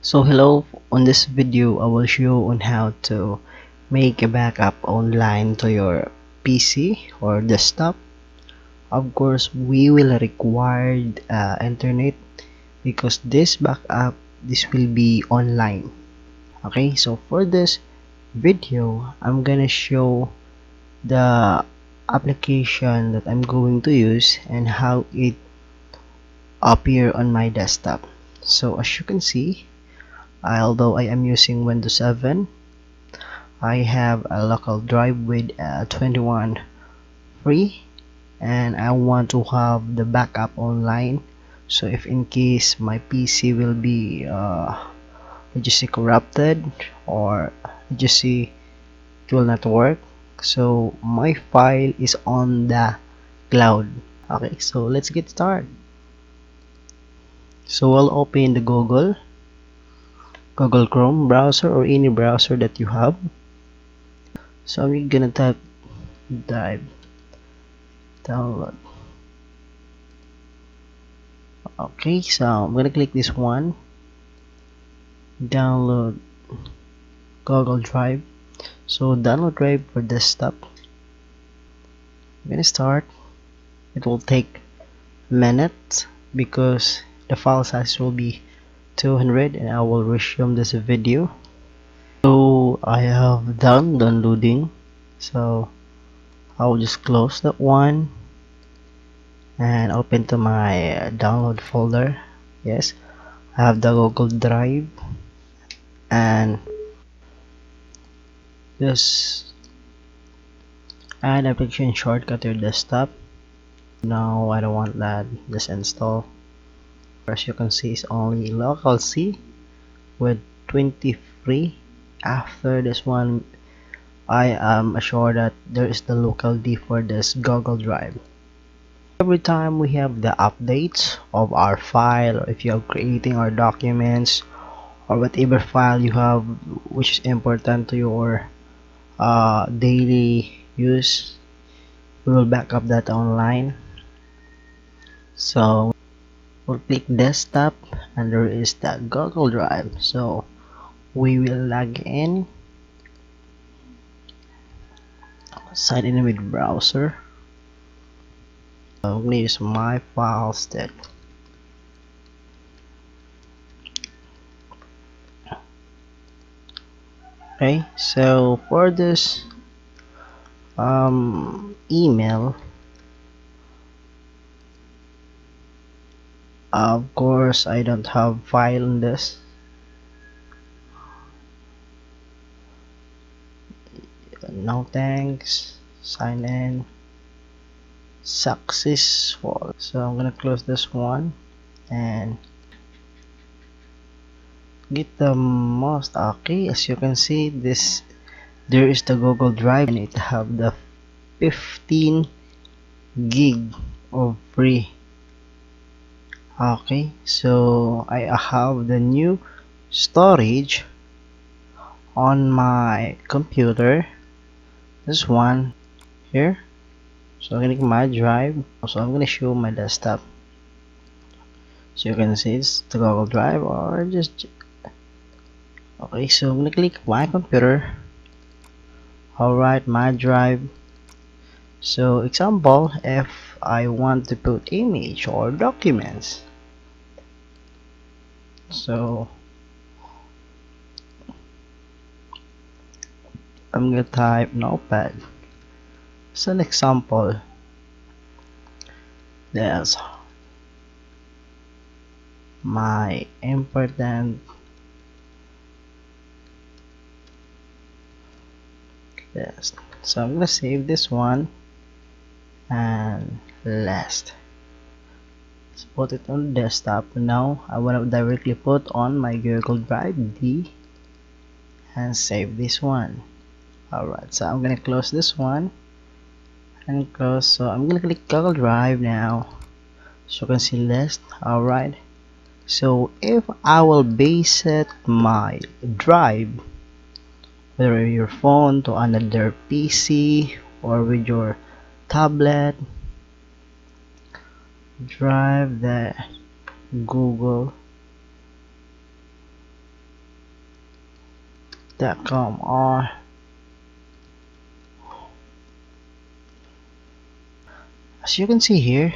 So hello, on this video I will show on how to make a backup online to your PC or desktop. Of course we will require internet because this will be online. Okay, so for this video I'm gonna show the application that I'm going to use and how it appear on my desktop. So as you can see, although I am using Windows 7, I have a local drive with 21 free, and I want to have the backup online, so if in case my PC will be just say corrupted or just say it will not work, so my file is on the cloud. Okay, so let's get started. So I'll open the Google Chrome browser or any browser that you have. So we're gonna type drive download. Okay, so I'm gonna click this one, download Google Drive. So download drive for desktop. I'm gonna start. It will take minutes because the file size will be 200, and I will resume this video. So I have done downloading, so I'll just close that one and open to my download folder. Yes, I have the Google Drive, and just add application shortcut to your desktop. No, I don't want that. Just install. As you can see, it's only local C with 20 free. After this one, I am assured that there is the local D for this Google Drive. Every time we have the updates of our file, or if you are creating our documents or whatever file you have which is important to your daily use, we will back up that online. So we'll click desktop, and there is the Google Drive. So we will log in, sign in with browser. I'm gonna use my file stick. Okay, so for this email, of course I don't have file in this. No thanks, sign in successful. So I'm gonna close this one and get the most. Okay, as you can see, this there is the Google Drive, and it have the 15 gig of free. Okay, so I have the new storage on my computer, this one here. So I'm gonna click my drive. So I'm gonna show my desktop, so you can see it's the Google Drive, or just okay. So I'm gonna click my computer. Alright, my drive. So example, if I want to put image or documents, so I'm gonna type notepad. So an example, there's my important list. So I'm gonna save this one and last. Let's put it on desktop. Now I want to directly put on my Google Drive D and save this one. Alright, so I'm gonna close this one and close. So I'm gonna click Google Drive now, so you can see list. Alright, so if I will base it my drive, whether your phone to another PC or with your tablet, drive the Google .com, or as you can see here,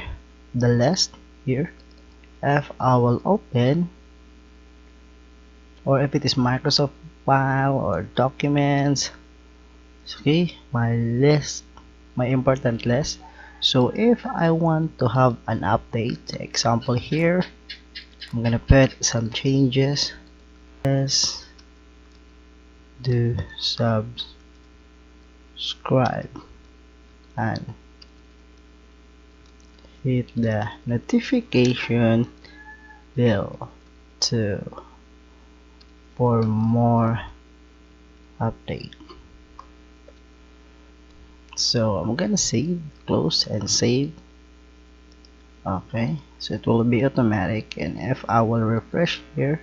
the list here, if I will open, or if it is Microsoft file or documents, okay, my list, my important list. So if I want to have an update, example here, I'm gonna put some changes. Let's do subscribe and hit the notification bell to for more update. So I'm gonna save, close and save. Okay, so it will be automatic, and if I will refresh here,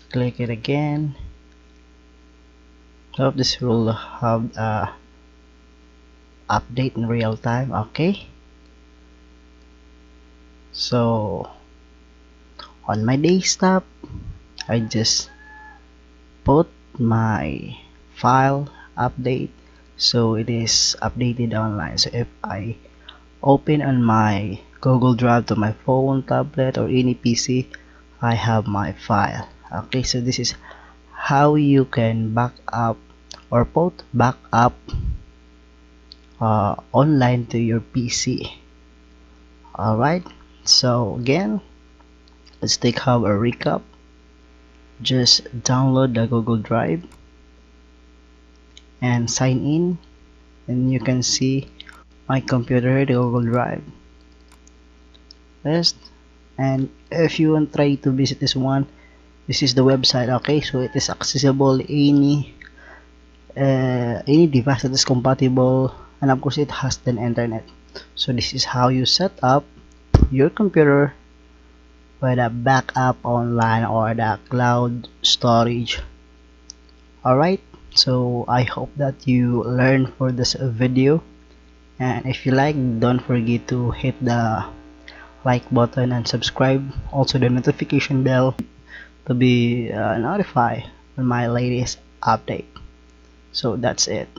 click it again, so this will have a update in real time. Okay, so on my desktop I just put my file update, so it is updated online. So if I open on my Google Drive to my phone, tablet, or any PC, I have my file. Okay, so this is how you can back up or put back up online to your PC. Alright, so again, let's have a recap. Just download the Google Drive and sign in, and you can see my computer here, the Google Drive list. And if you want to try to visit this one, this is the website. Okay, so it is accessible any device that is compatible, and of course it has the internet. So this is how you set up your computer with a backup online or the cloud storage. Alright, so I hope that you learned for this video, and if you like, don't forget to hit the like button and subscribe, also the notification bell to be notified on my latest update. So that's it.